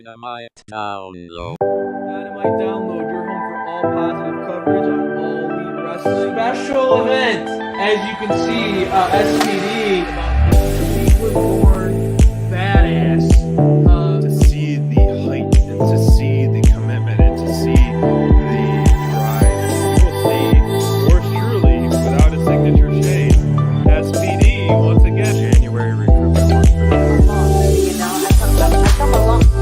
Dynamite Download. Dynamite Download, your home for all positive coverage on all elite wrestling. Special event, as you can see, SPD, Cleveland born badass. To see the height and to see the commitment and to see the pride. We'll see, yours truly, without a signature shade, SPD once again. January recruitment month for them. I come along in the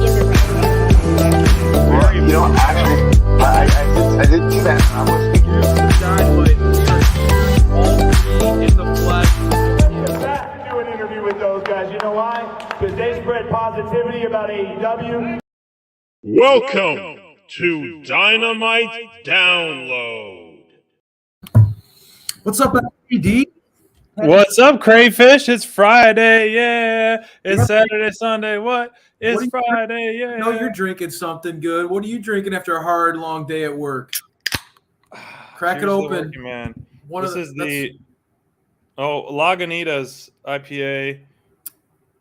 Well, you know, actually, I did do that. I was thinking Dynamite, all three in the flesh. Have to do an interview with those guys. You know why? Because they spread positivity about AEW. Welcome to Dynamite Download. What's up, SPD? What's up, crayfish? It's Friday, yeah. It's Saturday, Sunday. What? It's Friday, yeah. No, you're drinking something good. What are you drinking after a hard, long day at work? Crack it Here's the open. working man. One This of is the Lagunitas IPA.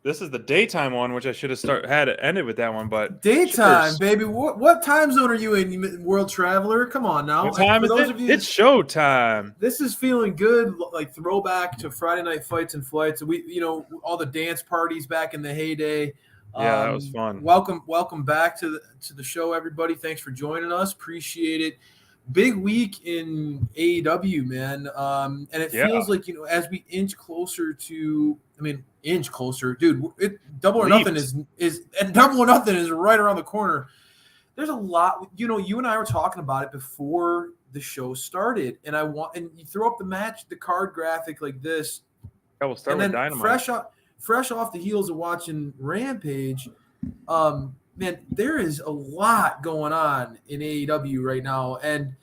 This is the daytime one, which I should have had it ended with that one, but daytime, cheers. baby. What time zone are you in, World Traveler? Come on now. What time For is those it? of you- It's showtime. This is feeling good, like throwback to Friday night fights and flights. We, all the dance parties back in the heyday. Yeah, that was fun. Welcome back to the show, everybody. Thanks for joining us. Appreciate it. Big week in AEW, man. And it feels like, as we inch closer to, dude, Double or Nothing is Double or Nothing is right around the corner. There's a lot, you and I were talking about it before the show started, and you throw up the card graphic like this. Yeah, we'll start with Dynamite. Fresh off the heels of watching Rampage, man, there is a lot going on in AEW right now, and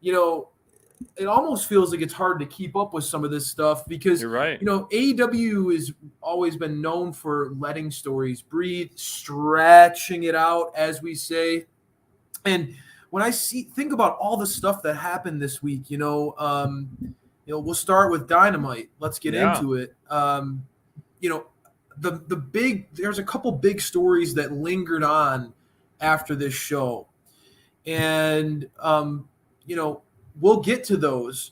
it almost feels like it's hard to keep up with some of this stuff because You're right. AEW has always been known for letting stories breathe, stretching it out, as we say. And when I think about all the stuff that happened this week, we'll start with Dynamite. Let's get into it. There's a couple big stories that lingered on after this show, and we'll get to those.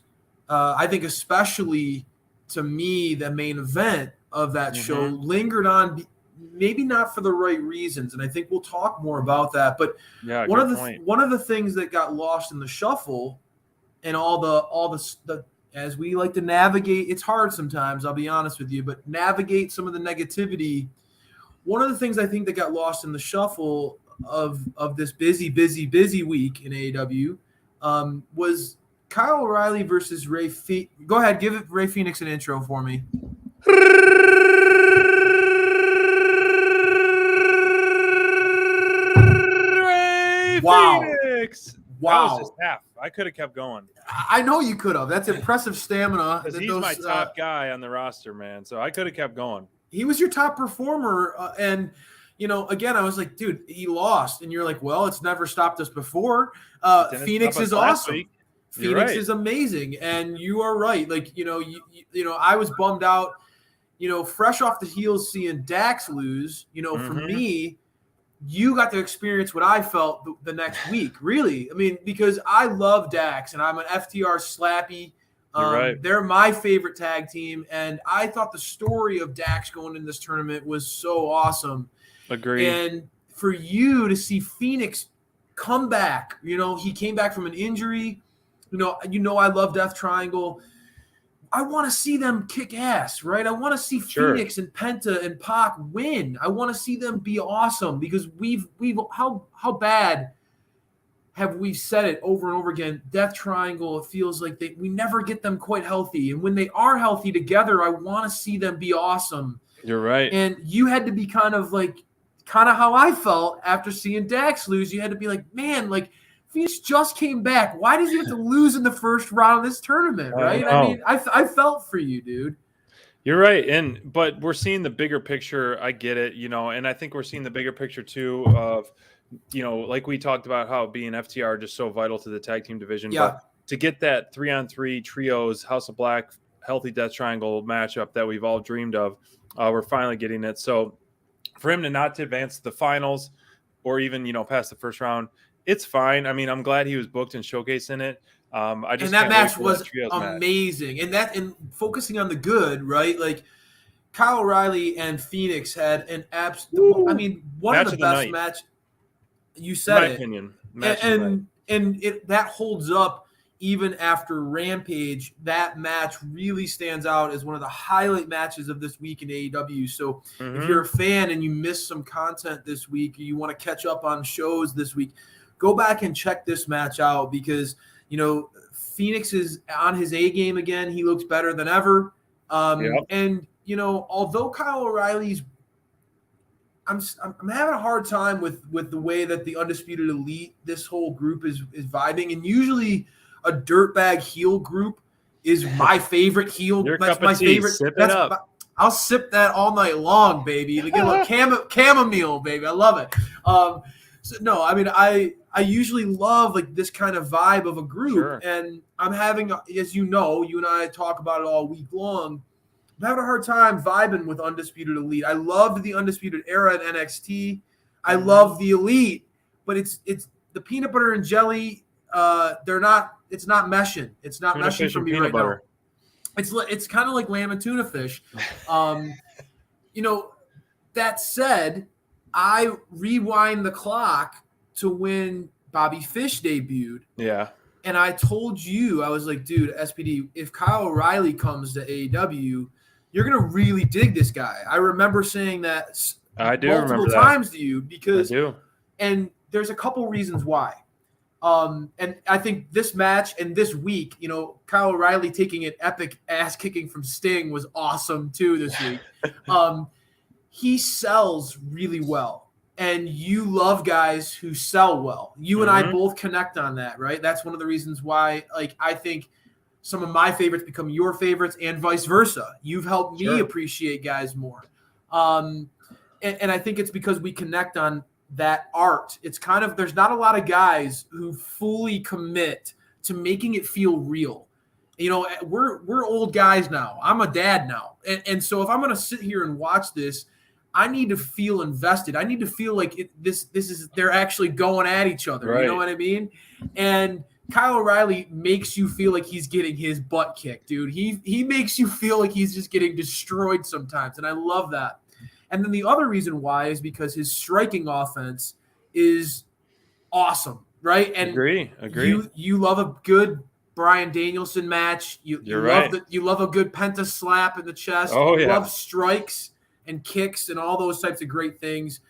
I think especially to me, the main event of that show lingered on, maybe not for the right reasons, and I think we'll talk more about that. But one of the things that got lost in the shuffle, and all the as we like to navigate, it's hard sometimes, I'll be honest with you, but navigate some of the negativity. One of the things I think that got lost in the shuffle of this busy week in AEW was Kyle O'Reilly versus Ray Phoenix. Go ahead, give Ray Phoenix an intro for me. Phoenix. Wow. That was just half. I could have kept going. I know you could have. That's impressive stamina. Because he's my top guy on the roster, man. So I could have kept going. He was your top performer. And, again, I was like, dude, he lost. And you're like, well, it's never stopped us before. Phoenix is awesome. Phoenix is amazing. And you are right. Like, I was bummed out, fresh off the heels seeing Dax lose. For me, you got to experience what I felt the next week, really. I mean, because I love Dax, and I'm an FTR slappy. They're my favorite tag team, and I thought the story of Dax going in this tournament was so awesome. Agreed. And for you to see Phoenix come back, he came back from an injury. I love Death Triangle. I want to see them kick ass, right? I want to see Phoenix and Penta and Pac win. I want to see them be awesome because how bad have we said it over and over again? Death Triangle, it feels like we never get them quite healthy. And when they are healthy together, I want to see them be awesome. You're right. And you had to be kind of how I felt after seeing Dax lose. You had to be like, man, like, Phoenix just came back. Why does he have to lose in the first round of this tournament, right? I mean, I felt for you, dude. You're right. But we're seeing the bigger picture. I get it, and I think we're seeing the bigger picture too of, like we talked about how being FTR just so vital to the tag team division. Yeah. But to get that 3-on-3 trios, House of Black, Healthy Death Triangle matchup that we've all dreamed of, we're finally getting it. So for him to not to advance to the finals, or even, past the first round, it's fine. I mean, I'm glad he was booked and showcased in it. I just and that can't match wait for was that trios amazing. And focusing on the good, right? Like Kyle O'Reilly and Phoenix had an one Match of the of the best night. match. You In said my it. opinion. Match of the night. And that holds up even after Rampage. That match really stands out as one of the highlight matches of this week in AEW. So if you're a fan and you missed some content this week, or you want to catch up on shows this week, go back and check this match out because, Phoenix is on his A game again. He looks better than ever. And, although Kyle O'Reilly's I'm having a hard time with the way that the Undisputed Elite, this whole group is vibing, and usually a dirtbag heel group is my favorite heel. Your That's cup of my tea. favorite. Sip it up. I'll sip that all night long, baby. Like a little chamomile, baby. I love it. I usually love like this kind of vibe of a group, Sure. and I'm having, as you know, you and I talk about it all week long. I'm having a hard time vibing with Undisputed Elite. I loved the Undisputed Era at NXT. I love the Elite, but it's the peanut butter and jelly. It's not meshing. It's not Tuna meshing fish for and me peanut right butter. now. It's kind of like lamb and tuna fish. That said, I rewind the clock to when Bobby Fish debuted. Yeah. And I told you, I was like, dude, SPD, if Kyle O'Reilly comes to AEW, you're going to really dig this guy. I remember saying that I do multiple remember times to you because I do. And there's a couple reasons why. And I think this match and this week, Kyle O'Reilly taking an epic ass kicking from Sting was awesome too this week. He sells really well. And you love guys who sell well. You and I both connect on that, right? That's one of the reasons why, I think some of my favorites become your favorites and vice versa. You've helped me appreciate guys more. And I think it's because we connect on that art. It's kind of, there's not a lot of guys who fully commit to making it feel real. We're old guys now. I'm a dad now. And so if I'm going to sit here and watch this, I need to feel invested. I need to feel like they're actually going at each other. Right. You know what I mean? And Kyle O'Reilly makes you feel like he's getting his butt kicked, dude. He makes you feel like he's just getting destroyed sometimes, and I love that. And then the other reason why is because his striking offense is awesome, right? And Agree. You love a good Bryan Danielson match. You love a good penta slap in the chest. Oh, You yeah. love strikes and kicks and all those types of great things.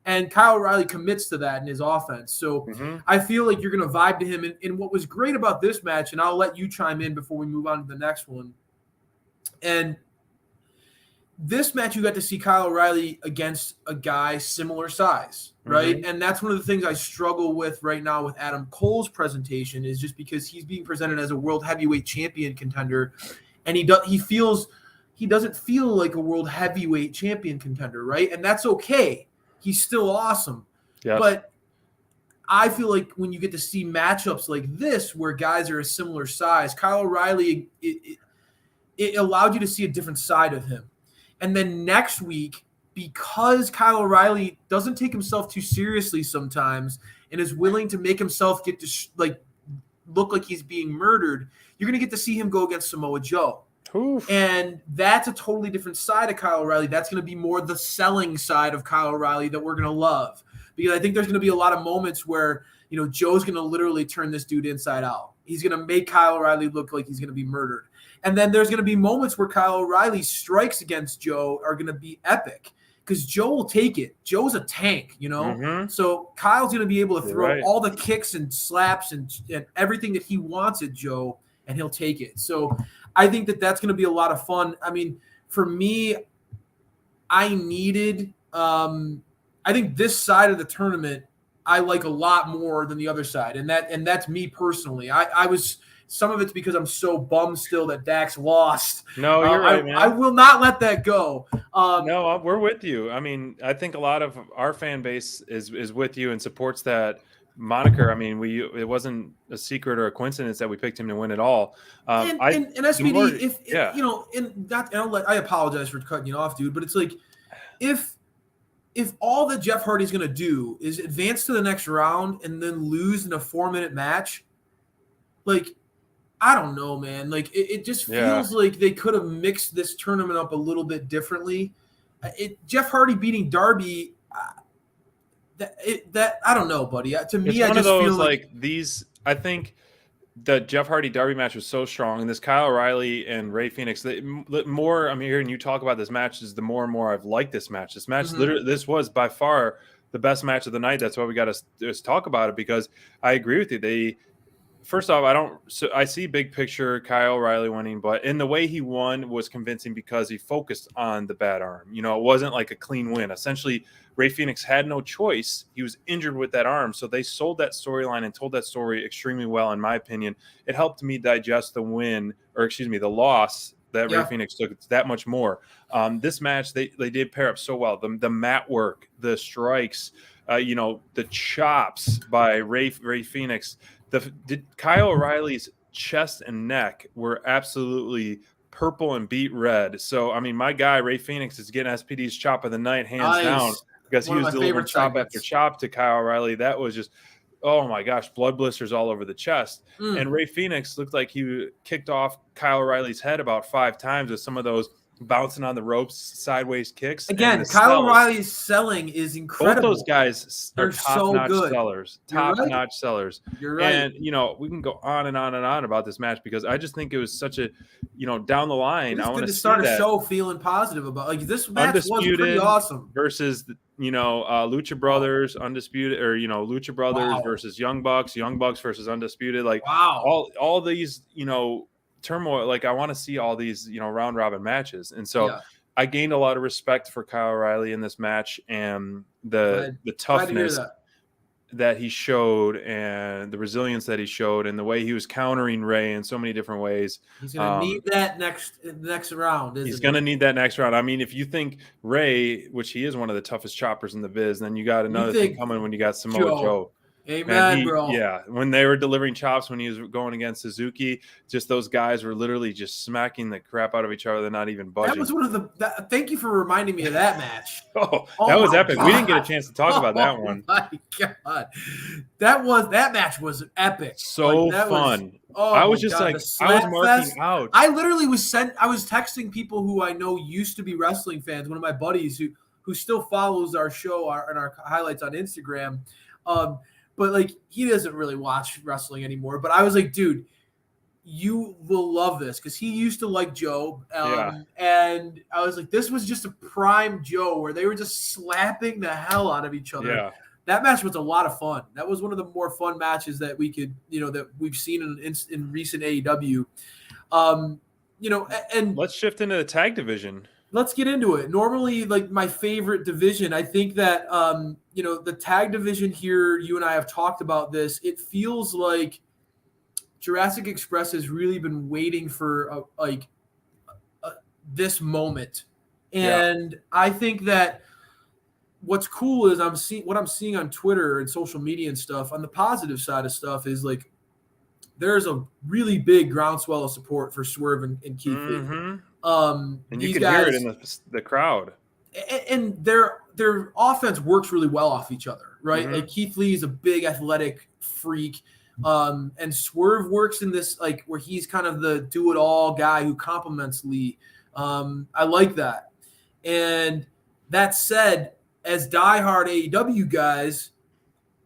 And Kyle O'Reilly commits to that in his offense. So I feel like you're going to vibe to him. And what was great about this match, and I'll let you chime in before we move on to the next one. And this match, you got to see Kyle O'Reilly against a guy similar size, right? And that's one of the things I struggle with right now with Adam Cole's presentation is just because he's being presented as a world heavyweight champion contender, and he doesn't feel like a world heavyweight champion contender, right? And that's okay. He's still awesome. Yes. But I feel like when you get to see matchups like this where guys are a similar size, Kyle O'Reilly, it allowed you to see a different side of him. And then next week, because Kyle O'Reilly doesn't take himself too seriously sometimes and is willing to make himself look like he's being murdered, you're going to get to see him go against Samoa Joe. Oof. And that's a totally different side of Kyle O'Reilly. That's going to be more the selling side of Kyle O'Reilly that we're going to love. Because I think there's going to be a lot of moments where, Joe's going to literally turn this dude inside out. He's going to make Kyle O'Reilly look like he's going to be murdered. And then there's going to be moments where Kyle O'Reilly's strikes against Joe are going to be epic because Joe will take it. Joe's a tank, So Kyle's going to be able to throw all the kicks and slaps and everything that he wants at Joe, and he'll take it. So I think that's going to be a lot of fun. I mean, for me, I think this side of the tournament I like a lot more than the other side, and that's me personally. Some of it's because I'm so bummed still that Dax lost. No, you're right, man. I will not let that go. No, we're with you. I mean, I think a lot of our fan base is with you and supports that moniker. I mean, it wasn't a secret or a coincidence that we picked him to win it all. And SPD, I apologize for cutting you off, dude, but it's like if if all that Jeff Hardy's going to do is advance to the next round and then lose in a 4-minute match, like, I don't know, man. Like, it just feels like they could have mixed this tournament up a little bit differently. Jeff Hardy beating Darby, that I don't know, buddy. To me, It's I one just of those feel like these. I think the Jeff Hardy Darby match was so strong, and this Kyle O'Reilly and Ray Phoenix. The more I'm hearing you talk about this match, is the more and more I've liked this match. This match, literally, this was by far the best match of the night. That's why we got to talk about it, because I agree with you. First off, I see big picture Kyle O'Reilly winning, but in the way he won was convincing because he focused on the bad arm. You know, it wasn't like a clean win. Essentially, Ray Phoenix had no choice. He was injured with that arm. So they sold that storyline and told that story extremely well, in my opinion. It helped me digest the loss that Ray Phoenix took that much more. This match, they did pair up so well. The mat work, the strikes, the chops by Ray Phoenix. Kyle O'Reilly's chest and neck were absolutely purple and beet red. So, I mean, my guy, Ray Phoenix, is getting SPD's chop of the night, hands down, because he was delivering chop after chop to Kyle O'Reilly. That was just, oh my gosh, blood blisters all over the chest. And Ray Phoenix looked like he kicked off Kyle O'Reilly's head about 5 times with some of those bouncing on the ropes, sideways kicks. Again, Kyle O'Reilly's selling is incredible. Both those guys are top-notch sellers. Top-notch sellers. You're right. And, we can go on and on and on about this match, because I just think it was such a, down the line. It's good to start a show feeling positive about. This match was pretty awesome. Versus, Lucha Brothers, Undisputed, or, Lucha Brothers versus Young Bucks versus Undisputed. All these, turmoil. Like, I want to see all these, round robin matches. And so I gained a lot of respect for Kyle O'Reilly in this match, and the toughness that he showed, and the resilience that he showed, and the way he was countering Ray in so many different ways. He's going to need that next round. He's going to need that next round. I mean, if you think Ray, which he is one of the toughest choppers in the biz, then you got another thing coming when you got Samoa Joe. Amen, bro. Yeah, when they were delivering chops, when he was going against Suzuki, just those guys were literally just smacking the crap out of each other. They're not even budging. That was one of thank you for reminding me of that match. That was epic. God. We didn't get a chance to talk about that one. Oh my God, that match was epic. So fun. I was just I was marking out. I literally I was texting people who I know used to be wrestling fans. One of my buddies who still follows our show and our highlights on Instagram. But he doesn't really watch wrestling anymore. But I was like, dude, you will love this, because he used to like Joe. And I was like, this was just a prime Joe where they were just slapping the hell out of each other. Yeah. That match was a lot of fun. That was one of the more fun matches that we could, that we've seen in recent AEW. And let's shift into the tag division. Let's get into it. Normally, my favorite division, I think that, the tag division here, you and I have talked about this. It feels like Jurassic Express has really been waiting for this moment. And I think that what's cool is what I'm seeing on Twitter and social media and stuff, on the positive side of stuff, is there's a really big groundswell of support for Swerve and Keith Lee. And you can hear it in the crowd. And their offense works really well off each other, right? Mm-hmm. Keith Lee is a big athletic freak. And Swerve works in this, where he's kind of the do-it-all guy who complements Lee. I like that. And that said, as diehard AEW guys,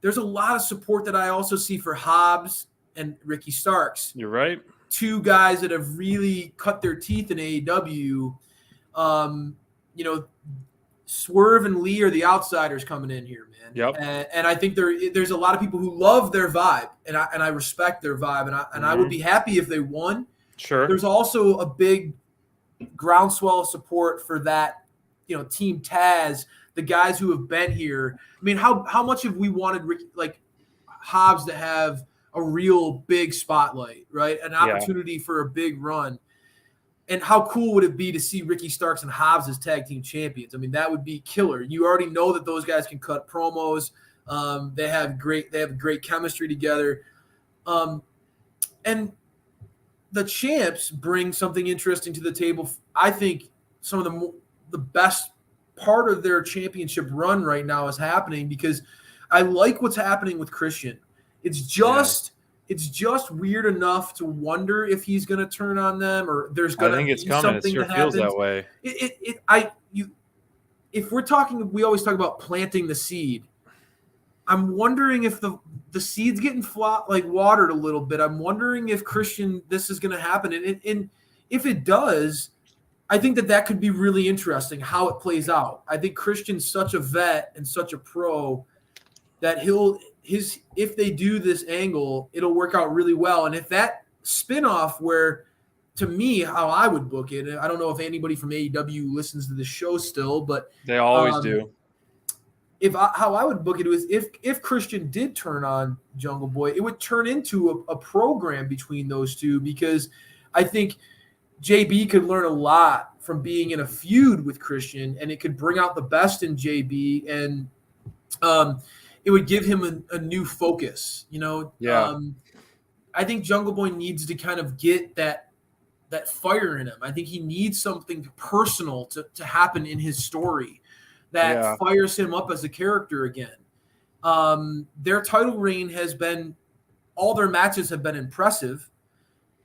there's a lot of support that I also see for Hobbs and Ricky Starks. You're right. 2 guys that have really cut their teeth in AEW. Swerve and Lee are the outsiders coming in here, man. Yep. And I think there's a lot of people who love their vibe, and I respect their vibe, and I would be happy if they won. Sure. There's also a big groundswell of support for that, Team Taz, the guys who have been here. I mean, how much have we wanted Hobbs to have a real big spotlight, right? An opportunity for a big run. And how cool would it be to see Ricky Starks and Hobbs as tag team champions? I mean, that would be killer. You already know that those guys can cut promos. They have great chemistry together. And the champs bring something interesting to the table. I think some of the best part of their championship run right now is happening, because I like what's happening with Christian. It's just weird enough to wonder if he's going to turn on them, or there's going to be it's coming. something It sure that feels happens. that way. If we're talking, we always talk about planting the seed. I'm wondering if the seed's getting watered a little bit. I'm wondering if Christian, this is going to happen. And if it does, I think that could be really interesting how it plays out. I think Christian's such a vet and such a pro that if they do this angle, it'll work out really well. And if that spinoff, where, to me, how I would book it, I don't know if anybody from AEW listens to the show still, but they always do. How I would book it was if Christian did turn on Jungle Boy, it would turn into a program between those two, because I think JB could learn a lot from being in a feud with Christian, and it could bring out the best in JB, and it would give him a new focus. Yeah. I think Jungle Boy needs to kind of get that fire in him. I think he needs something personal to happen in his story that fires him up as a character again. Their title reign all their matches have been impressive,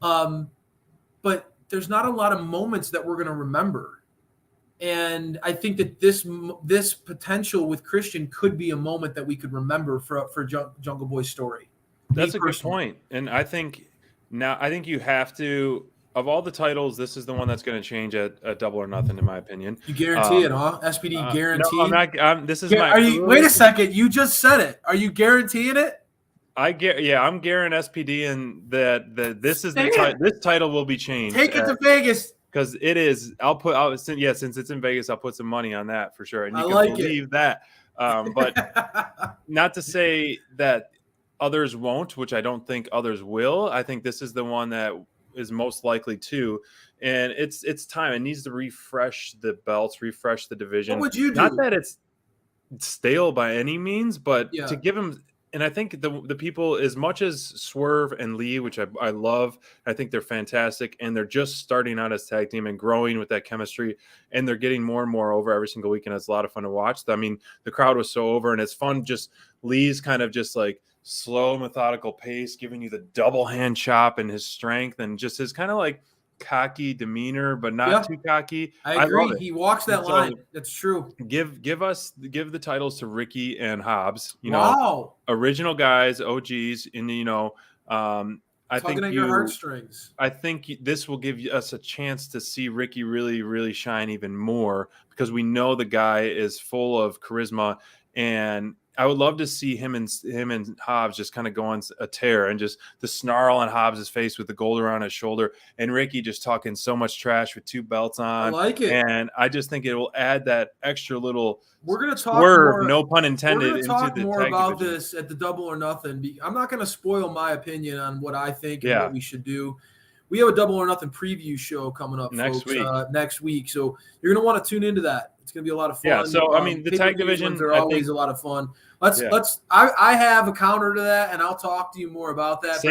but there's not a lot of moments that we're going to remember. And I think that this potential with Christian could be a moment that we could remember for Jungle Boy's story. That's a good point. And I think you have to, of all the titles, this is the one that's going to change at Double or Nothing, in my opinion. You guarantee it, huh? SPD guarantee? No, I'm not. This is wait a second. You just said it. Are you guaranteeing it? I'm guaranteeing SPD, and this title will be changed. Take it to Vegas. Because it is. Since it's in Vegas, I'll put some money on that for sure. And you can believe that. But not to say that others won't, which I don't think others will. I think this is the one that is most likely to, and it's time. It needs to refresh the belts, refresh the division. What would you do? Not that it's stale by any means, but to give him. And I think the people, as much as Swerve and Lee, which I love, I think they're fantastic, and they're just starting out as tag team and growing with that chemistry, and they're getting more and more over every single week, and it's a lot of fun to watch. I mean, the crowd was so over, and it's fun. Just Lee's kind of just like slow, methodical pace, giving you the double hand chop and his strength, and just his kind of like cocky demeanor, but not too cocky. I agree. Love it. He walks that line. That's true. Give the titles to Ricky and Hobbs. Original guys, OGs, and I think your heartstrings. I think this will give us a chance to see Ricky really, really shine even more, because we know the guy is full of charisma, and I would love to see him and Hobbs just kind of go on a tear, and just the snarl on Hobbs' face with the gold around his shoulder, and Ricky just talking so much trash with 2 belts on. I like it. And I just think it will add that extra little we're gonna talk swerve, more, no pun intended. We're gonna talk more about division. this at the Double or Nothing. I'm not gonna spoil my opinion on what I think and what we should do. We have a Double or Nothing preview show coming up next week. So you're gonna want to tune into that. It's gonna be a lot of fun. Yeah. So I mean, the tag divisions are always a lot of fun. I have a counter to that, and I'll talk to you more about that.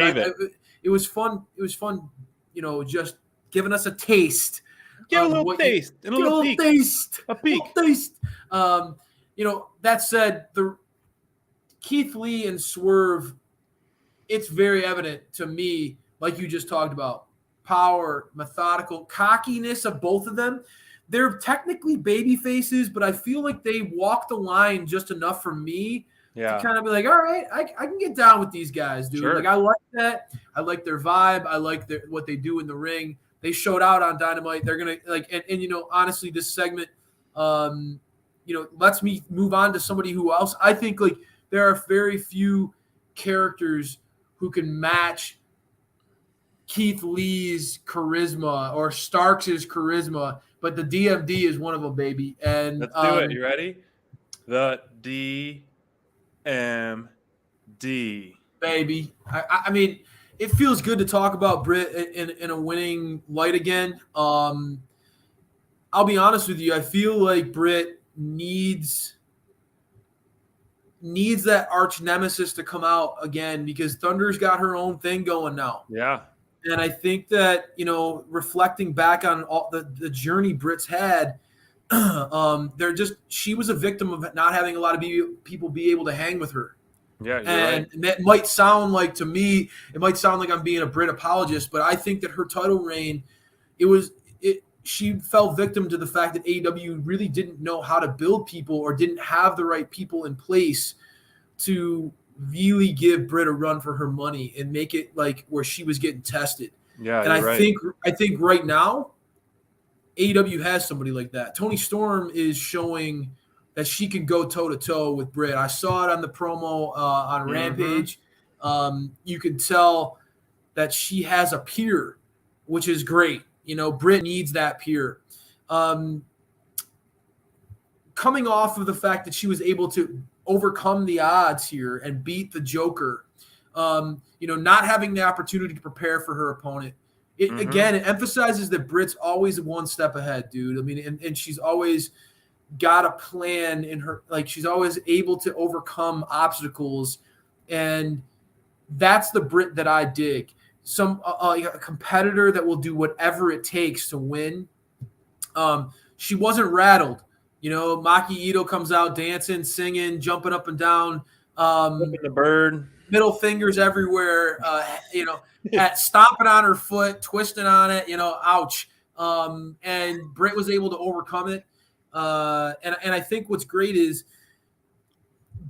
It was fun. It was fun. Just giving us a taste. Give a little taste. A little taste. A peek. That said, the Keith Lee and Swerve, it's very evident to me, like you just talked about, power, methodical, cockiness of both of them. They're technically baby faces, but I feel like they walk the line just enough for me to kind of be like, all right, I can get down with these guys, dude. Sure. Like, I like that. I like their vibe. I like what they do in the ring. They showed out on Dynamite. They're going to and honestly, this segment, lets me move on to somebody who else. I think there are very few characters who can match Keith Lee's charisma or Starks' charisma, but the DMD is one of them, baby. And let's do it. You ready? The DMD, baby. I mean, it feels good to talk about Brit in a winning light again. I'll be honest with you. I feel like Brit needs that arch nemesis to come out again, because Thunder's got her own thing going now. Yeah. And I think that, reflecting back on all the journey Brit's had, She was a victim of not having a lot of people be able to hang with her. Yeah, you're And right. that might sound like, to me, it might sound like I'm being a Brit apologist, but I think that her title reign, she fell victim to the fact that AEW really didn't know how to build people or didn't have the right people in place to really give Brit a run for her money and make it like where she was getting tested. Yeah, And you're right. I think right now AEW has somebody like that. Toni Storm is showing that she can go toe to toe with Brit. I saw it on the promo on Rampage. You can tell that she has a peer, which is great. Brit needs that peer. Coming off of the fact that she was able to overcome the odds here and beat the Joker, not having the opportunity to prepare for her opponent. Again, it emphasizes that Brit's always one step ahead, dude. I mean, and she's always got a plan in her, like she's always able to overcome obstacles, and that's the Brit that I dig. A competitor that will do whatever it takes to win. She wasn't rattled. Maki Ito comes out dancing, singing, jumping up and down. The bird. Middle fingers everywhere, at stomping on her foot, twisting on it, ouch. And Britt was able to overcome it. And I think what's great is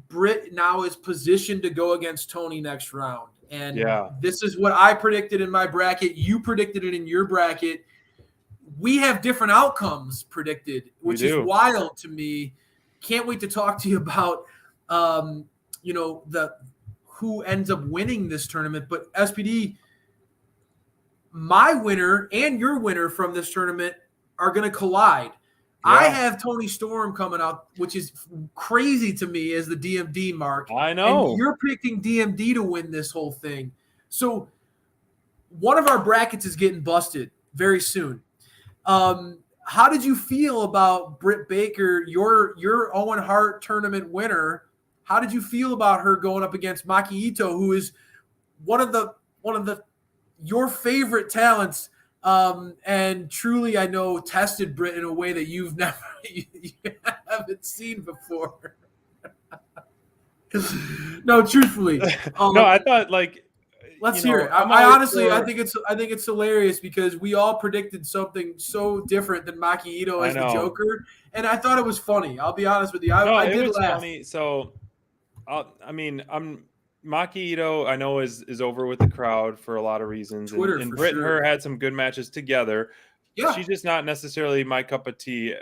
Britt now is positioned to go against Toni next round. And this is what I predicted in my bracket. You predicted it in your bracket. We have different outcomes predicted, which is wild to me. Can't wait to talk to you about, who ends up winning this tournament. But SPD, my winner and your winner from this tournament are going to collide. Yeah. I have Toni Storm coming out, which is crazy to me as the DMD mark. I know. And you're picking DMD to win this whole thing. So one of our brackets is getting busted very soon. How did you feel about Britt Baker, your Owen Hart tournament winner? How did you feel about her going up against Maki Ito, who is one of your favorite talents, and truly, I know, tested Britt in a way that you haven't seen before? No, truthfully. No, I thought let's hear it. I honestly, I think it's hilarious because we all predicted something so different than Maki Ito as the Joker, and I thought it was funny. I'll be honest with you. I did laugh. Funny. So, Maki Ito, I know is over with the crowd for a lot of reasons, and Britt and her had some good matches together. Yeah, she's just not necessarily my cup of tea.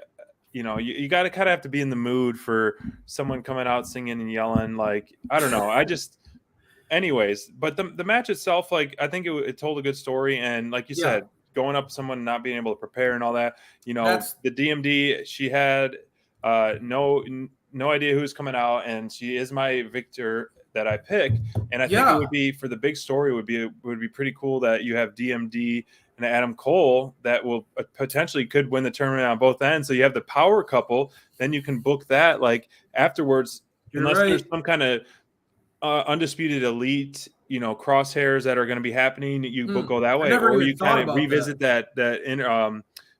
You got to kind of have to be in the mood for someone coming out singing and yelling. Like, I don't know. Anyways, but the match itself, I think it told a good story, and like you said, going up someone not being able to prepare and all that. The DMD, she had no idea who's coming out, and she is my victor that I pick. And I think it would be, for the big story, would be pretty cool that you have DMD and Adam Cole that will potentially could win the tournament on both ends. So you have the power couple, then you can book that afterwards, unless there's some kind of undisputed elite, crosshairs that are going to be happening. You go that way, or you kind of revisit that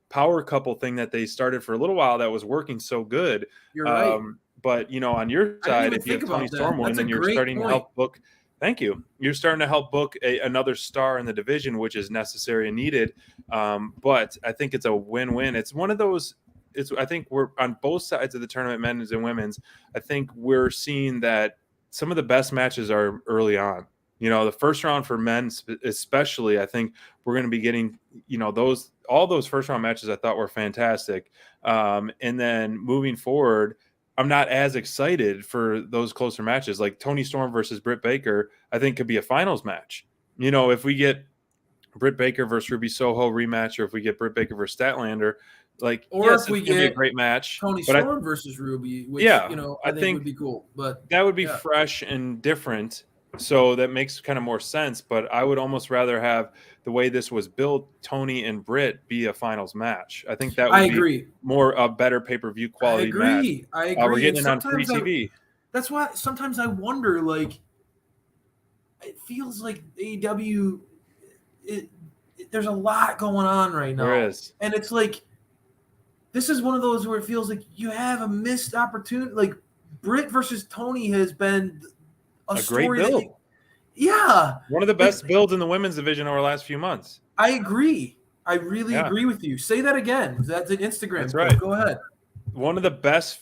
power couple thing that they started for a little while that was working so good. You're right. But on your side, if you have Toni Storm win, then you're starting to help book. Thank you. You're starting to help book another star in the division, which is necessary and needed. But I think it's a win-win. It's one of those. I think we're on both sides of the tournament, men's and women's. I think we're seeing that some of the best matches are early on. The first round for men especially, I think we're going to be getting, all those first round matches I thought were fantastic. And then moving forward, I'm not as excited for those closer matches. Like Toni Storm versus Britt Baker, I think could be a finals match. If we get Britt Baker versus Ruby Soho rematch, or if we get Britt Baker versus Statlander, if we get a great match, Toni Storm versus Ruby, which I think would be cool. But that would be fresh and different. So that makes kind of more sense. But I would almost rather have the way this was built, Toni and Britt be a finals match. I think that would be more a better pay-per-view quality match. I agree. We're getting it on free TV. That's why sometimes I wonder, it feels like AEW, there's a lot going on right now. There is. And it's this is one of those where it feels like you have a missed opportunity. Like Brit versus Tony has been a great story build. One of the best builds in the women's division over the last few months. I agree. I really agree with you. Say that again. That's an Instagram. That's right. Go ahead. One of the best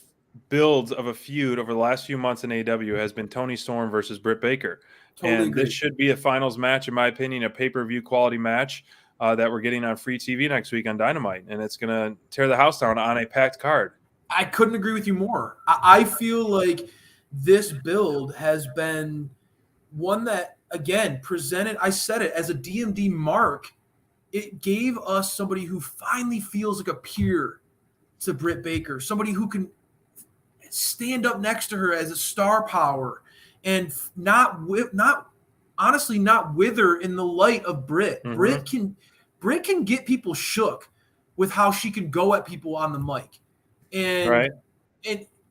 builds of a feud over the last few months in AEW has been Toni Storm versus Britt Baker. Totally This should be a finals match, in my opinion, a pay-per-view quality match that we're getting on free TV next week on Dynamite. And it's going to tear the house down on a packed card. I couldn't agree with you more. I feel like this build has been one that, again, presented, I said it, as a DMD mark. It gave us somebody who finally feels like a peer to Britt Baker, somebody who can stand up next to her as a star power and not wither in the light of Britt. Mm-hmm. Britt can get people shook with how she can go at people on the mic. And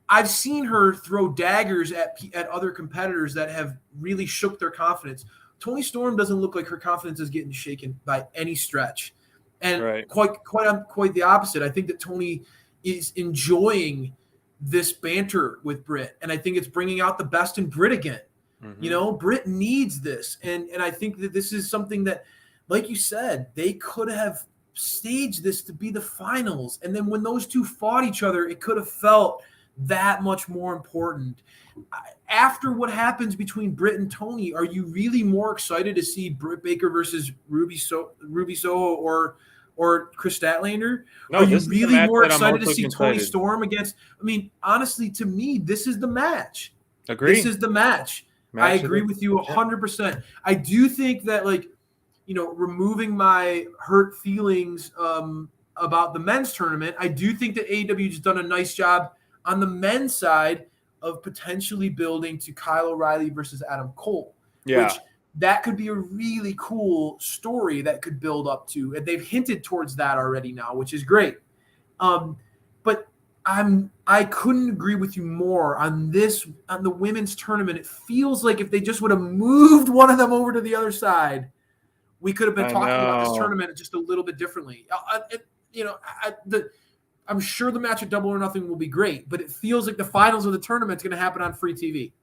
I've seen her throw daggers at other competitors that have really shook their confidence. Toni Storm doesn't look like her confidence is getting shaken by any stretch. And quite the opposite. I think that Toni is enjoying this banter with Britt, and I think it's bringing out the best in Britt again. Mm-hmm. You know, Britt needs this, and I think that this is something that, like you said, they could have staged this to be the finals, and then when those two fought each other, it could have felt that much more important. After what happens between Britt and Toni, are you really more excited to see Britt Baker versus Ruby Soho or Chris Statlander? No, are you really more excited to see Toni Storm against? I mean, honestly, to me, this is the match. Agree. This is the match. I agree with you 100%. I do think that, like, you know, removing my hurt feelings about the men's tournament, I do think that AEW has done a nice job on the men's side of potentially building to Kyle O'Reilly versus Adam Cole. Yeah. Which that could be a really cool story that could build up to. And they've hinted towards that already now, which is great. But I couldn't agree with you more on the women's tournament. It feels like if they just would have moved one of them over to the other side, we could have been talking about this tournament just a little bit differently. I'm sure the match at Double or Nothing will be great, but it feels like the finals of the tournament is going to happen on free TV.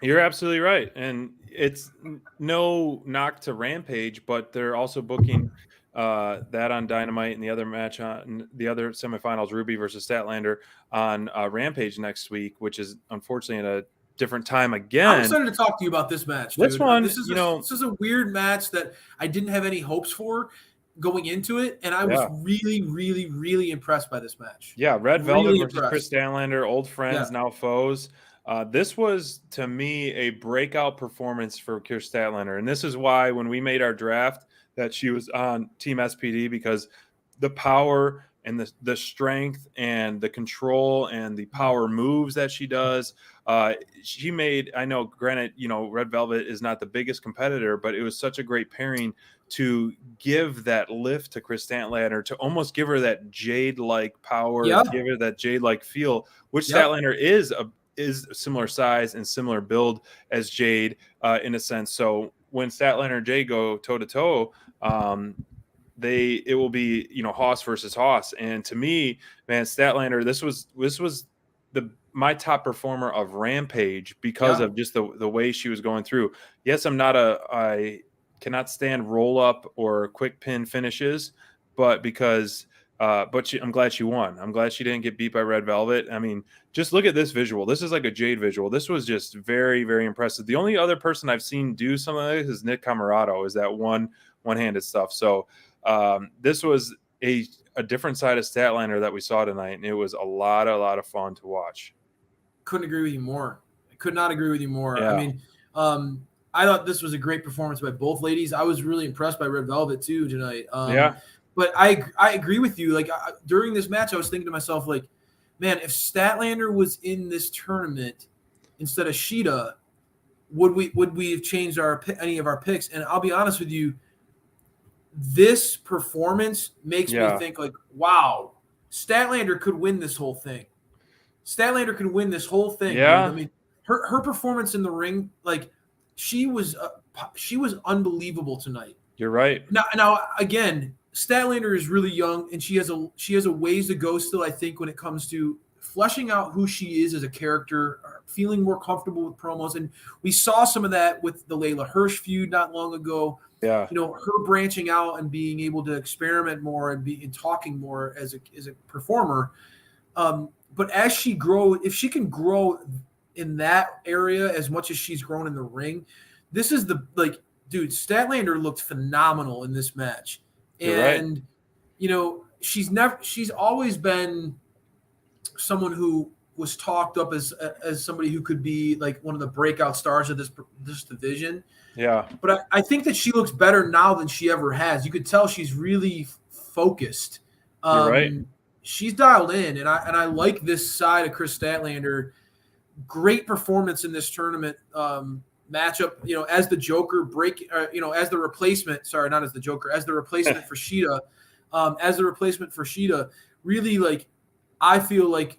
You're absolutely right. And it's no knock to Rampage, but they're also booking that on Dynamite, and the other match on the other semifinals, Ruby versus Statlander, on Rampage next week, which is unfortunately at a different time again. I'm excited to talk to you about this match, dude. This one, this is a weird match that I didn't have any hopes for going into it, and I was really, really, really impressed by this match. Yeah, Red Velvet versus Chris Statlander, old friends, now foes. This was, to me, a breakout performance for Chris Statlander, and this is why when we made our draft that she was on Team SPD, because the power and the strength and the control and the power moves that she does, she made, I know, granted, you know, Red Velvet is not the biggest competitor, but it was such a great pairing to give that lift to Chris Statlander, to almost give her that Jade-like power, give her that Jade-like feel, which Statlander is a similar size and similar build as Jade in a sense. So when Statlander and Jade go toe-to-toe, it will be, you know, Hoss versus Hoss. And to me, man, Statlander, this was my top performer of Rampage because of just the way she was going through. Yes, I cannot stand roll up or quick pin finishes, but because I'm glad she won. I'm glad she didn't get beat by Red Velvet. I mean, just look at this visual. This is like a Jade visual. This was just very, very impressive. The only other person I've seen do some of this is Nick Camarado, is that one-handed stuff. So this was a different side of Statlander that we saw tonight, and it was a lot of fun to watch. Couldn't agree with you more. I could not agree with you more. Yeah. I mean, I thought this was a great performance by both ladies. I was really impressed by Red Velvet too tonight. But I agree with you. Like during this match, I was thinking to myself, like, man, if Statlander was in this tournament instead of Shida, would we have changed any of our picks? And I'll be honest with you, this performance makes me think, like, wow, Statlander could win this whole thing. Statlander could win this whole thing. Yeah. Dude. I mean, her performance in the ring, like, she was unbelievable tonight. You're right. Now again, Statlander is really young, and she has a ways to go still, I think, when it comes to fleshing out who she is as a character, feeling more comfortable with promos. And we saw some of that with the Layla Hirsch feud not long ago. Yeah. Her branching out and being able to experiment more and talking more as a performer. But as she grows, if she can grow in that area as much as she's grown in the ring, this is dude, Statlander looked phenomenal in this match. And, she's always been someone who was talked up as somebody who could be like one of the breakout stars of this division. Yeah. But I think that she looks better now than she ever has. You could tell she's really focused. You're right. She's dialed in, and I like this side of Chris Statlander. Great performance in this tournament matchup. As the Joker as the replacement. Sorry, not as the Joker, as the replacement for Sheeta. Really, I feel like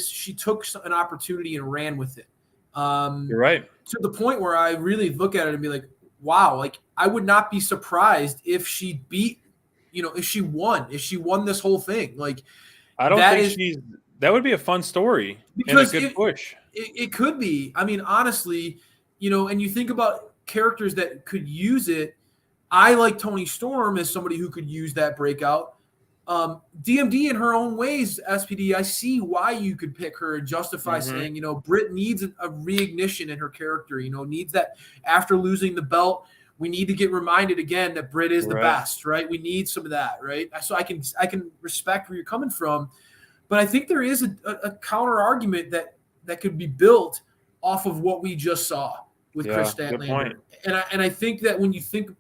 she took an opportunity and ran with it. You're right. To the point where I really look at it and be like, wow, I would not be surprised if she beat, if she won this whole thing. I don't think that would be a fun story because and a good push. It could be. I mean, honestly, and you think about characters that could use it. I like Toni Storm as somebody who could use that breakout. DMD in her own ways, SPD, I see why you could pick her and justify saying, Brit needs a reignition in her character, needs that after losing the belt. We need to get reminded again that Brit is the best, right? We need some of that, right? So I can respect where you're coming from, but I think there is a counter argument that could be built off of what we just saw with Chris Statlander. And I think that when you think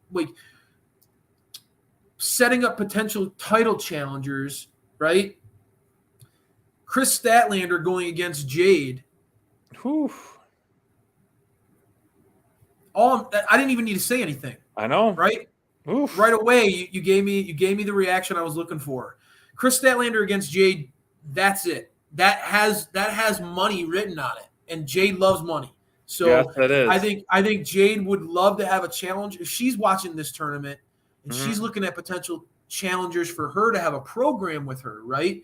setting up potential title challengers, right? Chris Statlander going against Jade. Whew. I didn't even need to say anything. I know, right? Oof. Right away, you gave me the reaction I was looking for. Chris Statlander against Jade. That's it. That has money written on it, and Jade loves money. So yes, that is. I think Jade would love to have a challenge if she's watching this tournament. And she's looking at potential challengers for her to have a program with her, right?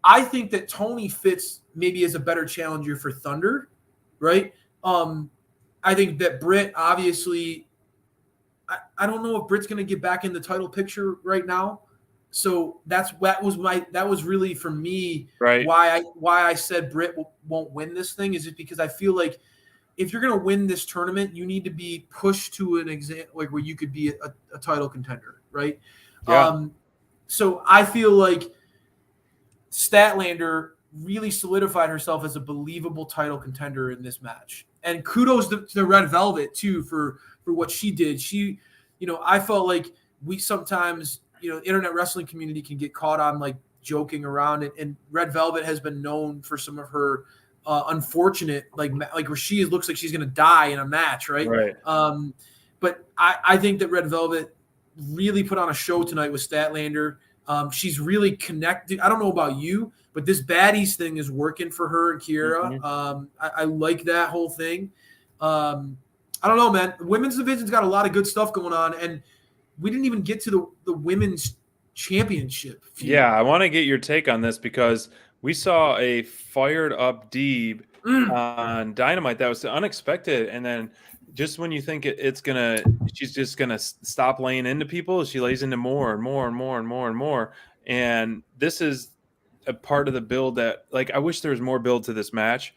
I think that Toni fits maybe as a better challenger for Thunder, right? I think that Brit, obviously, I don't know if Brit's going to get back in the title picture right now. So that was really for me why I said Brit won't win this thing is just because I feel like if you're going to win this tournament, you need to be pushed to an exam where you could be a title contender, right? Yeah. So I feel like Statlander really solidified herself as a believable title contender in this match. And kudos to Red Velvet too for what she did. She, I felt like we sometimes, internet wrestling community can get caught on joking around it. And Red Velvet has been known for some of her unfortunate, where she looks like she's going to die in a match, right? Right. But I think that Red Velvet really put on a show tonight with Statlander. She's really connected. I don't know about you, but this baddies thing is working for her and Kiera. I like that whole thing. I don't know, man. The women's division's got a lot of good stuff going on, and we didn't even get to the women's championship feud. Yeah, I want to get your take on this because we saw a fired up Deeb on Dynamite that was unexpected, and then just when you think she's just gonna stop laying into people, she lays into more and more and more and more and more. And this is a part of the build that, I wish there was more build to this match,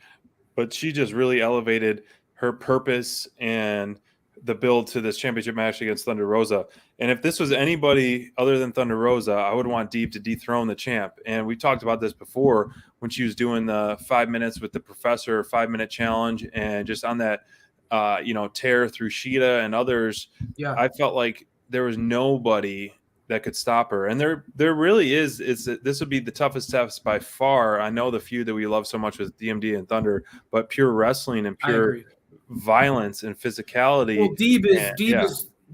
but she just really elevated her purpose and the build to this championship match against Thunder Rosa. And if this was anybody other than Thunder Rosa, I would want Deeb to dethrone the champ. And we talked about this before when she was doing the 5 minutes with the professor, 5-minute challenge, and just on that, tear through Sheeta and others. Yeah, I felt like there was nobody that could stop her. And there really is. This would be the toughest test by far. I know the feud that we love so much with DMD and Thunder, but pure wrestling and pure violence and physicality. Well,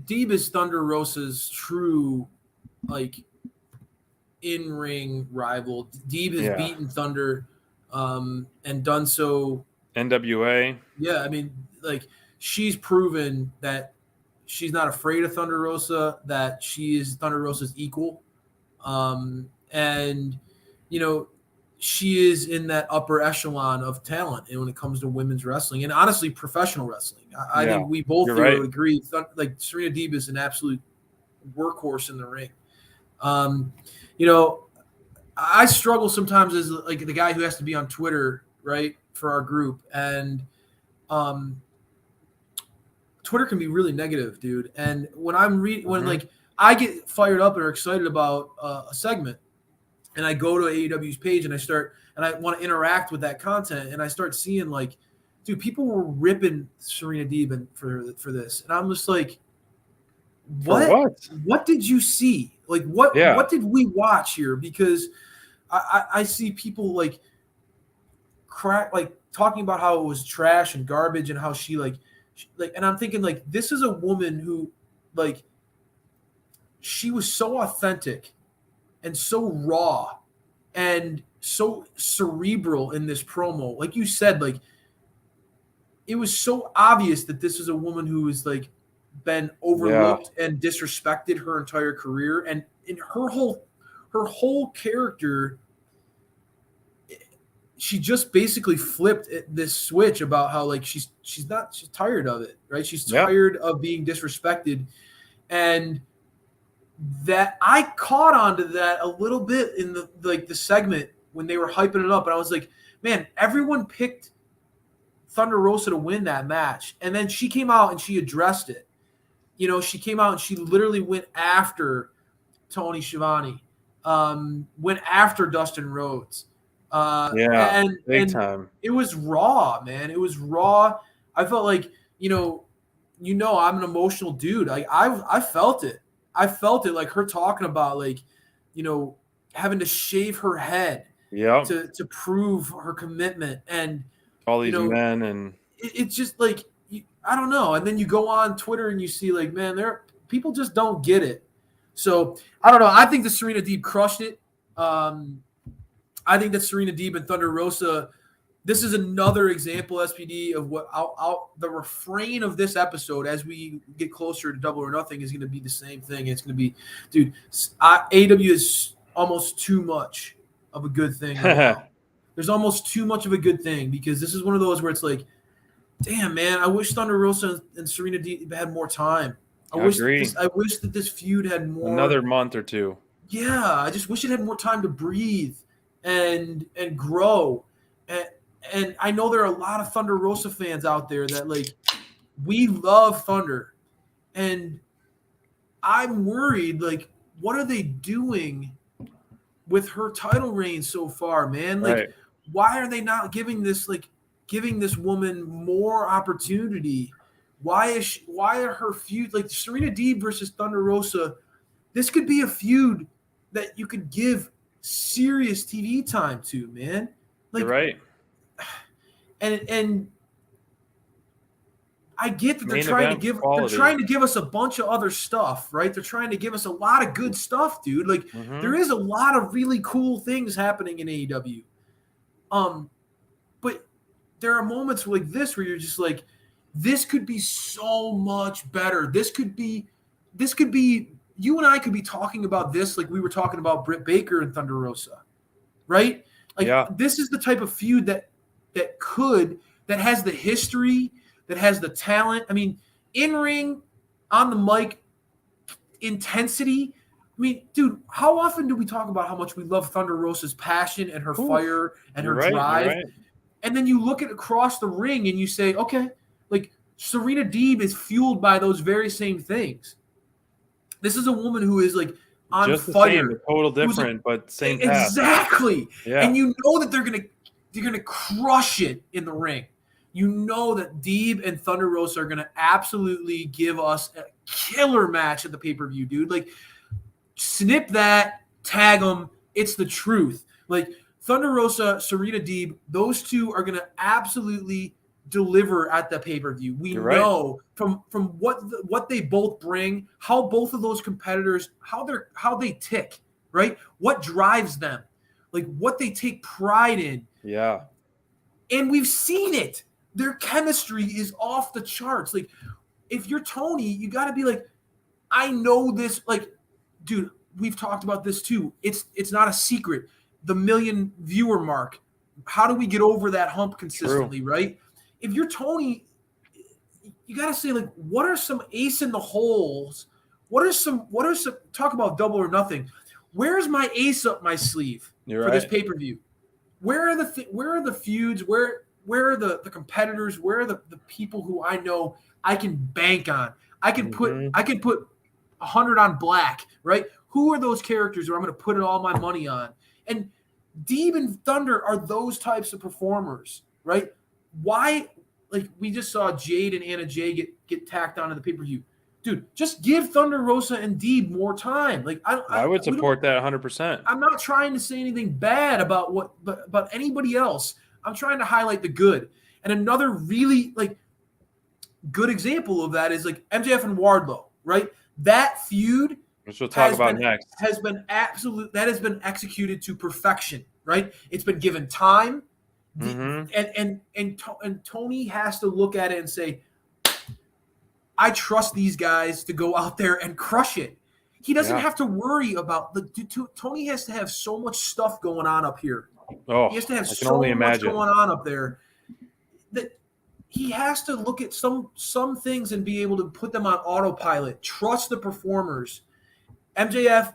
Deeb is Thunder Rosa's true in-ring rival. Deeb has beaten Thunder and done so. NWA. Yeah, I mean, she's proven that she's not afraid of Thunder Rosa, that she is Thunder Rosa's equal. And, she is in that upper echelon of talent and when it comes to women's wrestling and honestly professional wrestling. I think we both would agree. Like Serena Deeb is an absolute workhorse in the ring. I struggle sometimes as like the guy who has to be on Twitter, right, for our group. And Twitter can be really negative, dude. And when I'm when like I get fired up or excited about a segment, and I go to AEW's page and I want to interact with that content, and I start seeing like, dude, people were ripping Serena Deeb for this, and I'm just like, what did you see? Like, what did we watch here? Because I see people like talking about how it was trash and garbage and how she and I'm thinking like, this is a woman who like, she was so authentic and so raw and so cerebral in this promo. Like you said, like it was so obvious that this is a woman who has like been overlooked and disrespected her entire career. And in her whole character, she just basically flipped this switch about how like she's tired of it, right? She's tired of being disrespected. And that I caught onto that a little bit in the segment when they were hyping it up, and I was like, man, everyone picked Thunder Rosa to win that match, and then she came out and she addressed it. She came out and she literally went after Tony Schiavone, went after Dustin Rhodes, and time. It was raw, man. It was raw. I felt like I'm an emotional dude. I felt it. I felt it, like her talking about like, having to shave her head to prove her commitment, and all these men, and it's just like, I don't know. And then you go on Twitter and you see like, man, people just don't get it. So I don't know. I think that Serena Deeb crushed it. I think that Serena Deeb and Thunder Rosa, this is another example, SPD, of what the refrain of this episode as we get closer to Double or Nothing is going to be the same thing. It's going to be, dude, AEW is almost too much of a good thing right now. There's almost too much of a good thing, because this is one of those where it's like, damn, man, I wish Thunder Rosa and Serena Deeb had more time. I wish that this feud had more. Another month or two. Yeah, I just wish it had more time to breathe and grow. And I know there are a lot of Thunder Rosa fans out there that like, we love Thunder, and I'm worried, like, what are they doing with her title reign so far, man? Like, why are they not giving this woman more opportunity? Why are her feud, like Serena Deeb versus Thunder Rosa, this could be a feud that you could give serious TV time to, man. Like, you're right. And I get that they're trying to give us a bunch of other stuff, right? They're trying to give us a lot of good stuff, dude. Like, there is a lot of really cool things happening in AEW. But there are moments like this where you're just like, this could be so much better. This could be you and I could be talking about this like we were talking about Britt Baker and Thunder Rosa, right? Like, this is the type of feud that has the history, that has the talent. I mean, in-ring, on the mic, intensity. I mean, dude, how often do we talk about how much we love Thunder Rosa's passion and her fire and her drive? Right. And then you look at across the ring and you say, okay, like Serena Deeb is fueled by those very same things. This is a woman who is like on just fire. Same, total different, but same path. Exactly. Yeah. And you know that they're gonna crush it in the ring. You know that Deeb and Thunder Rosa are gonna absolutely give us a killer match at the pay-per-view, dude. Like, snip that, tag them. It's the truth. Like, Thunder Rosa, Serena Deeb, those two are gonna absolutely deliver at the pay-per-view. We know from what they both bring, how both of those competitors, how they tick, right? What drives them, like what they take pride in. Yeah. And we've seen it. Their chemistry is off the charts. Like, if you're Tony, you got to be like, I know this. Like, dude, we've talked about this too. It's not a secret. The 1 million viewer mark. How do we get over that hump consistently, right? If you're Tony, you got to say, like, what are some ace in the holes? What are some talk about Double or Nothing. Where's my ace up my sleeve for this pay-per-view? Where are the feuds? Where are the competitors? Where are the people who I know I can bank on? I can put 100 on Black, right? Who are those characters where I'm going to put all my money on? And Deeb and Thunder are those types of performers, right? Why? Like, we just saw Jade and Anna Jay get tacked onto the pay-per-view. Dude, just give Thunder Rosa and Deeb more time. Like, I would support that 100%. I'm not trying to say anything bad about anybody else. I'm trying to highlight the good. And another really like good example of that is like MJF and Wardlow, right? That feud, which we'll talk about next, has been executed to perfection, right? It's been given time, and Tony has to look at it and say, I trust these guys to go out there and crush it. He doesn't have to worry about Tony has to have so much stuff going on up here. Oh, he has to have so much going on up there that he has to look at some things and be able to put them on autopilot. Trust the performers. MJF,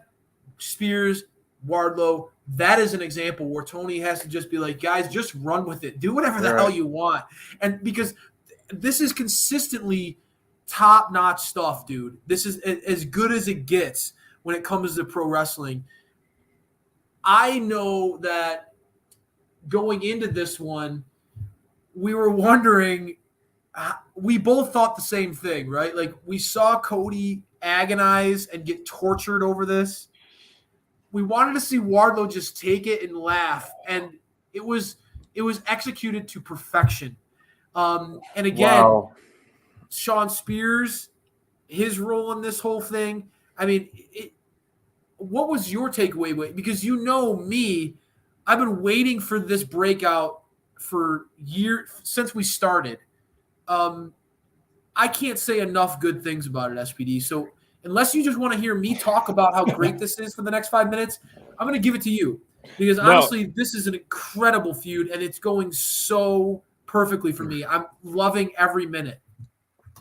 Spears, Wardlow, that is an example where Tony has to just be like, guys, just run with it. Do whatever the hell you want. And because this is consistently top-notch stuff, dude. This is as good as it gets when it comes to pro wrestling. I know that going into this one, we were wondering, we both thought the same thing, right? Like, we saw Cody agonize and get tortured over this. We wanted to see Wardlow just take it and laugh, and it was executed to perfection. And again, Sean Spears, his role in this whole thing. I mean, what was your takeaway? Because you know me, I've been waiting for this breakout for years since we started. I can't say enough good things about it, SPD. So unless you just want to hear me talk about how great this is for the next 5 minutes, I'm going to give it to you. Because honestly, this is an incredible feud, and it's going so perfectly for me. I'm loving every minute.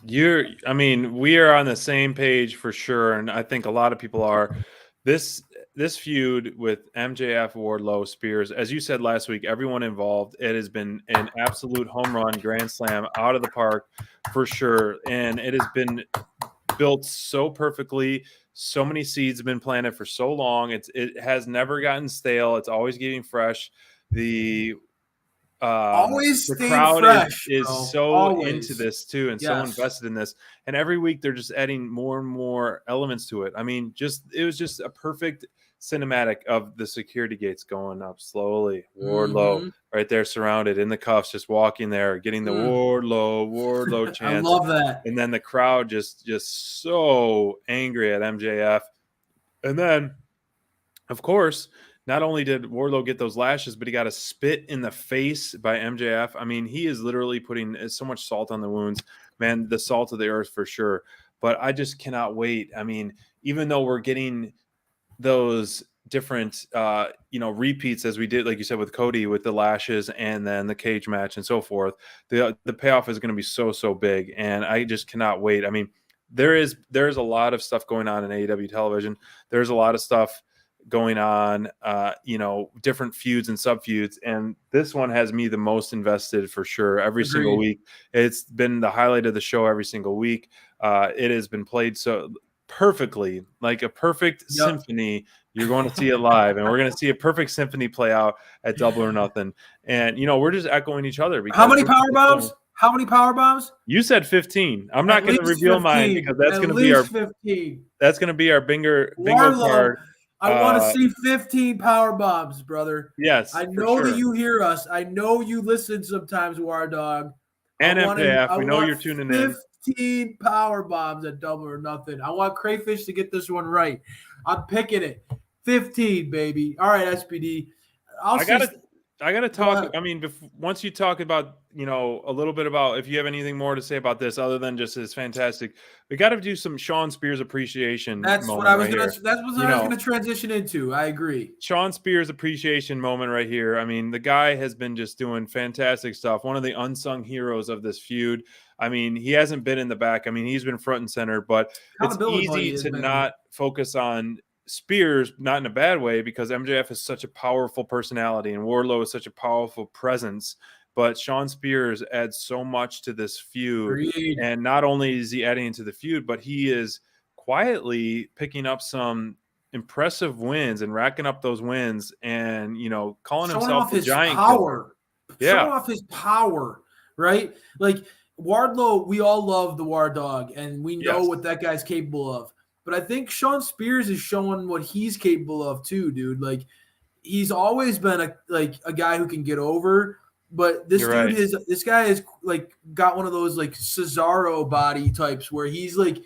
We are on the same page for sure, and I think a lot of people are. This feud with MJF, Wardlow, Spears, as you said last week, everyone involved, it has been an absolute home run, grand slam, out of the park for sure, and it has been built so perfectly. So many seeds have been planted for so long. It has never gotten stale. It's always getting fresh. The crowd fresh, is so always into this too, and so invested in this. And every week they're just adding more and more elements to it. I mean, it was just a perfect cinematic of the security gates going up slowly. Wardlow right there, surrounded in the cuffs, just walking there, getting the Wardlow chance. I love that. And then the crowd just so angry at MJF. And then, of course, not only did Wardlow get those lashes, but he got a spit in the face by MJF. I mean, he is literally putting so much salt on the wounds, man, the salt of the earth for sure. But I just cannot wait. I mean, even though we're getting those different, repeats as we did, like you said, with Cody, with the lashes and then the cage match and so forth, the payoff is going to be so big. And I just cannot wait. I mean, there's a lot of stuff going on in AEW television. There's a lot of stuff going on, different feuds and sub-feuds, and this one has me the most invested for sure. Every single week, it's been the highlight of the show every single week. It has been played so perfectly, like a perfect symphony. You're going to see it live, and we're going to see a perfect symphony play out at Double or Nothing. And we're just echoing each other. How many power bombs? How many power bombs? You said 15. I'm not going to reveal 15. Mine because that's going to be our 15. That's going to be our bingo card. I want to see 15 power bombs, brother. Yes, I know that you hear us. I know you listen sometimes, War Dog. And MJF, we know you're tuning in. 15 power bombs at Double or Nothing. I want Crayfish to get this one right. I'm picking it. 15, baby. All right, SPD. I gotta talk. I mean, once you talk about a little bit about if you have anything more to say about this other than just it's fantastic. We got to do some Sean Spears appreciation That's what moment I was right gonna. here. That's what I was gonna transition into. I agree. Sean Spears appreciation moment right here. I mean, the guy has been just doing fantastic stuff. One of the unsung heroes of this feud. I mean, he hasn't been in the back. I mean, he's been front and center, but it's Accountability buddy easy has to been- not focus on Spears, not in a bad way, because MJF is such a powerful personality and Wardlow is such a powerful presence. But Sean Spears adds so much to this feud. Agreed. And not only is he adding to the feud, but he is quietly picking up some impressive wins and racking up those wins and, calling showing himself off the his giant power. killer. Showing off his power, right? Like Wardlow, we all love the War Dog, and we know Yes. what that guy's capable of. But I think Sean Spears is showing what he's capable of too, dude. Like he's always been a guy who can get over. But this You're dude right. this guy is like got one of those like Cesaro body types where he's like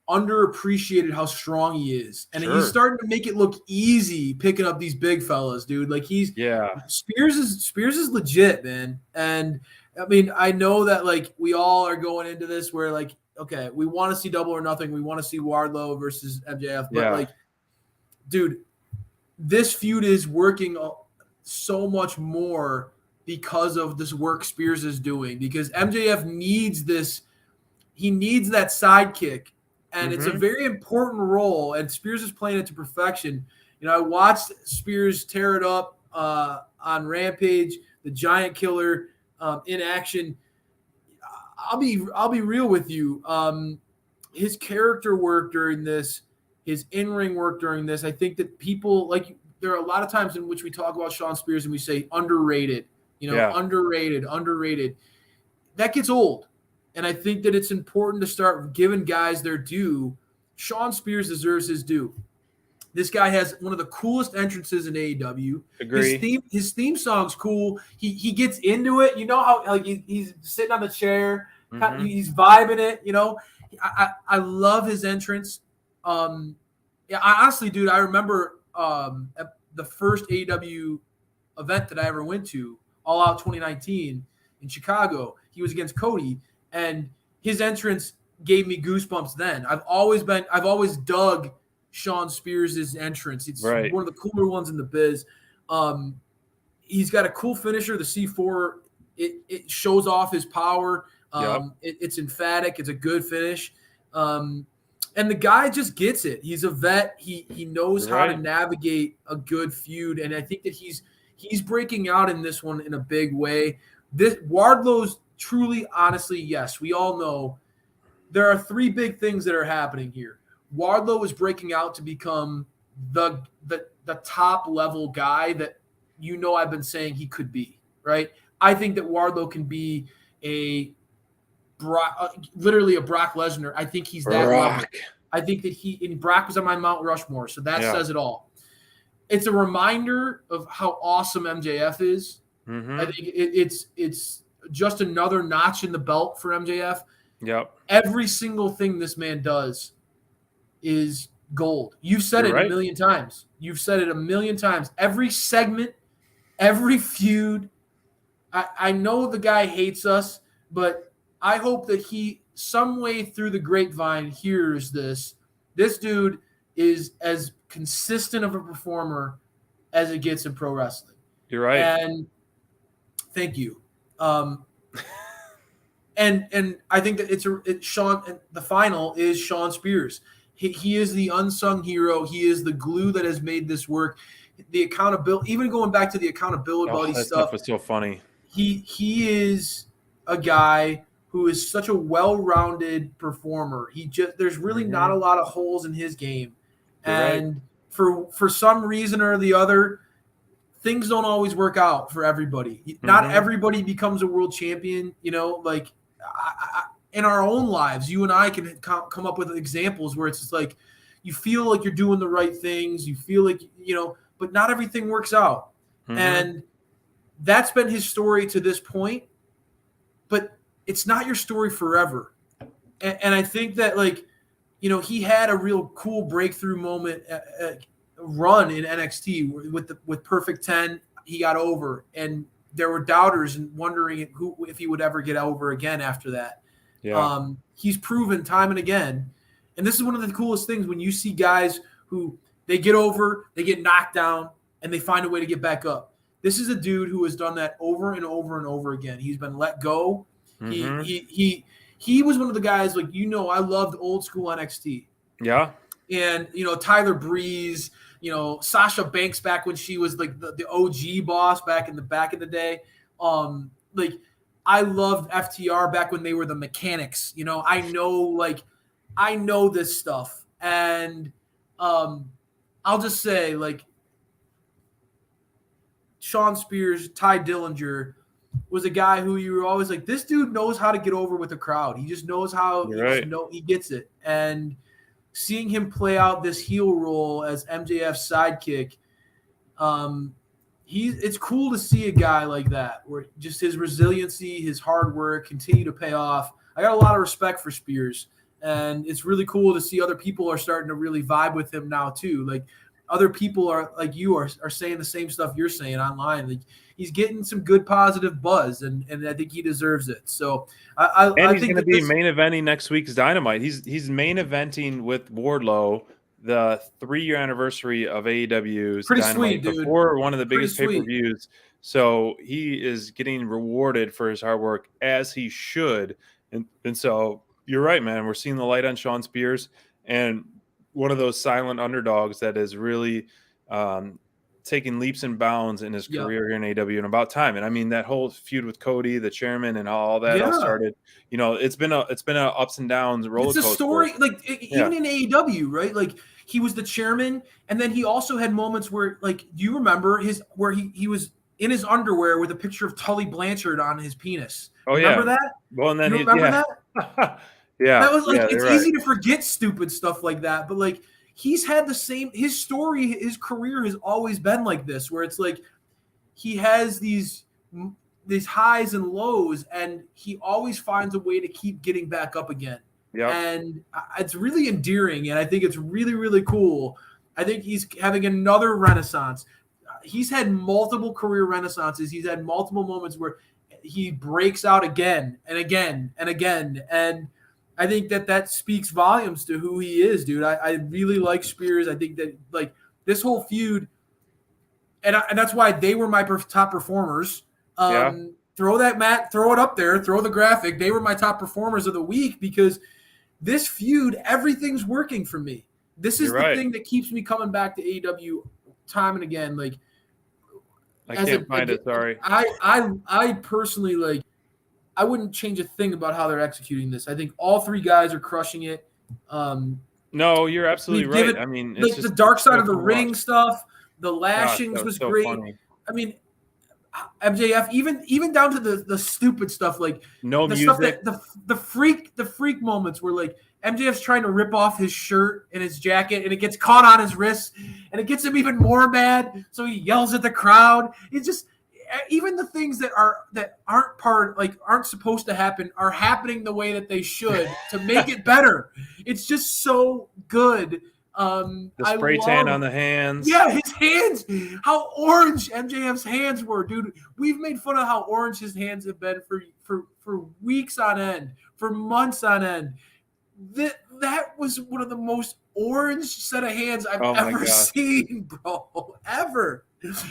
underappreciated how strong he is. And Sure. he's starting to make it look easy picking up these big fellas, dude. Like Spears is legit, man. And I mean, I know that like we all are going into this where like, okay, we want to see Double or Nothing. We want to see Wardlow versus MJF. But like, dude, this feud is working so much more because of this work Spears is doing, because MJF needs this. He needs that sidekick. And it's a very important role, and Spears is playing it to perfection. I watched Spears tear it up on Rampage, the Giant Killer in action. I'll be real with you. His character work during this, his in-ring work during this, I think that people like. There are a lot of times in which we talk about Sean Spears and we say underrated. Underrated. That gets old. And I think that it's important to start giving guys their due. Sean Spears deserves his due. This guy has one of the coolest entrances in AEW. Agree. His theme song's cool. He gets into it. You know how like he's sitting on the chair. He's vibing it. I love his entrance. Honestly, dude, I remember at the first AEW event that I ever went to, All Out 2019 in Chicago. He was against Cody. And his entrance gave me goosebumps then. I've always dug Sean Spears' entrance. It's one of the cooler ones in the biz. He's got a cool finisher, the C4. It shows off his power. It's emphatic. It's a good finish. And the guy just gets it. He's a vet. He knows how to navigate a good feud. And I think that he's breaking out in this one in a big way. Wardlow's truly, honestly, yes, we all know there are three big things that are happening here. Wardlow is breaking out to become the top level guy that I've been saying he could be, right? I think that Wardlow can be literally a Brock Lesnar. I think he's that level. I think that Brock was on my Mount Rushmore, so that says it all. It's a reminder of how awesome MJF is. I think it's just another notch in the belt for MJF. Every single thing this man does is gold. You've said it a million times. Every segment, every feud. I know the guy hates us, but I hope that he, some way through the grapevine, hears this. This dude is as consistent of a performer as it gets in pro wrestling. You're right. And thank you. And I think that Sean. And the final is Sean Spears. He is the unsung hero. He is the glue that has made this work. The accountability, even going back to the accountability stuff, was so funny. He is a guy who is such a well-rounded performer. There's really not a lot of holes in his game, and for some reason or the other, things don't always work out for everybody. Not everybody becomes a world champion. Like in our own lives, you and I can come up with examples where it's just like you feel like you're doing the right things. You feel like, but not everything works out. And that's been his story to this point. But it's not your story forever. And I think that, he had a real cool breakthrough moment run in NXT with Perfect 10. He got over, and there were doubters and wondering if he would ever get over again after that. Yeah. He's proven time and again. And this is one of the coolest things when you see guys who they get over, they get knocked down, and they find a way to get back up. This is a dude who has done that over and over and over again. He's been let go. Mm-hmm. He was one of the guys, like, I loved old school NXT. Yeah. And, Tyler Breeze, Sasha Banks back when she was like the OG boss back in the day. Like, I loved FTR back when they were the Mechanics. I know this stuff. And I'll just say, like, Sean Spears, Ty Dillinger was a guy who you were always like, this dude knows how to get over with the crowd. He just knows how he gets it. And seeing him play out this heel role as MJF's sidekick, it's cool to see a guy like that where just his resiliency, his hard work continue to pay off. I got a lot of respect for Spears, and it's really cool to see other people are starting to really vibe with him now too. Like, other people are like you are saying the same stuff you're saying online. Like, he's getting some good positive buzz, and I think he deserves it. So I he's think going to be main eventing next week's Dynamite. He's main eventing with Wardlow the 3-year anniversary of AEW's Pretty Dynamite sweet, dude. before one of the biggest Pretty sweet. pay-per-views. So he is getting rewarded for his hard work, as he should. And so you're right, man. We're seeing the light on Sean Spears, and one of those silent underdogs that is really taking leaps and bounds in his career here in AEW, and about time. And I mean, that whole feud with Cody, the chairman, and all that all started. It's been a ups and downs roller coaster. It's a story, like even in AEW, right? Like, he was the chairman, and then he also had moments where, like, do you remember where he was in his underwear with a picture of Tully Blanchard on his penis? Remember that? Well, and then you remember that? Yeah, that was like, it's easy right. to forget stupid stuff like that, but like, he's had the same. His story, his career has always been like this, where it's like he has these highs and lows, and he always finds a way to keep getting back up again. Yeah, and it's really endearing, and I think it's really, really cool. I think he's having another renaissance. He's had multiple career renaissances. He's had multiple moments where he breaks out again and again and again, and I think that speaks volumes to who he is, dude. I really like Spears. I think that, like, this whole feud, and that's why they were my top performers. Throw it up there, throw the graphic. They were my top performers of the week because this feud, everything's working for me. This is the thing that keeps me coming back to AEW time and again. Like, I can't find it. Sorry. I personally, like, I wouldn't change a thing about how they're executing this. I think all three guys are crushing it. No, you're absolutely right. I mean, it's like, just the dark side of the ring stuff, the lashings was so great. Funny. I mean, MJF, even down to the stupid stuff, like no the music. Stuff that the freak moments where, like, MJF's trying to rip off his shirt and his jacket, and it gets caught on his wrist, and it gets him even more mad. So he yells at the crowd. It's just, even the things that aren't supposed to happen are happening the way that they should to make it better. It's just so good. The spray tan on the hands. Yeah, his hands. How orange MJF's hands were, dude. We've made fun of how orange his hands have been for weeks on end, for months on end. That was one of the most orange set of hands I've ever seen, bro. Ever.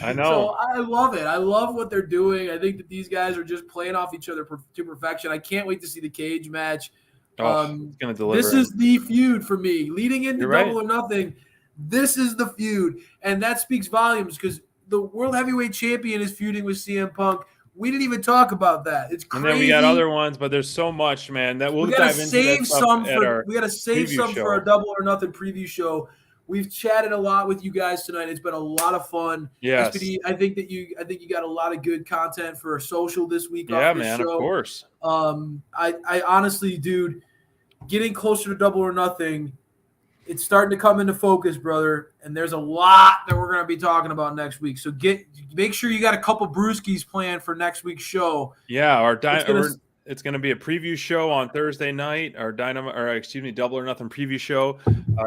I know. So I love it. I love what they're doing. I think that these guys are just playing off each other to perfection. I can't wait to see the cage match. It's going to deliver. This is the feud for me. Leading into You're Double or Nothing, this is the feud. And that speaks volumes because the World Heavyweight Champion is feuding with CM Punk. We didn't even talk about that. It's crazy. And then we got other ones, but there's so much, man, that we'll dive into that stuff at our we got to save some for our Double or Nothing preview show. We've chatted a lot with you guys tonight. It's been a lot of fun. Yes. SPD, I think you got a lot of good content for our social this week. Yeah, off this man, show. of course. I honestly, dude, getting closer to Double or Nothing, it's starting to come into focus, brother. And there's a lot that we're going to be talking about next week. So make sure you got a couple brewskis planned for next week's show. Yeah, It's going to be a preview show on Thursday night, or Double or Nothing preview show.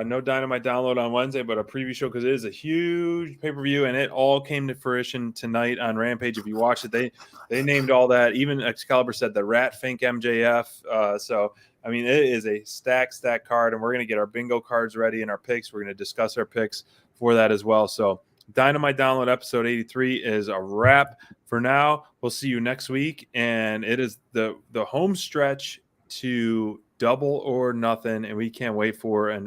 No Dynamite download on Wednesday, but a preview show because it is a huge pay-per-view, and it all came to fruition tonight on Rampage. If you watch it, they named all that. Even Excalibur said the Rat Fink MJF. So, I mean, it is a stack card, and we're going to get our bingo cards ready and our picks. We're going to discuss our picks for that as well. So, Dynamite Download episode 83 is a wrap for now. We'll see you next week, and it is the home stretch to Double or Nothing, and we can't wait for an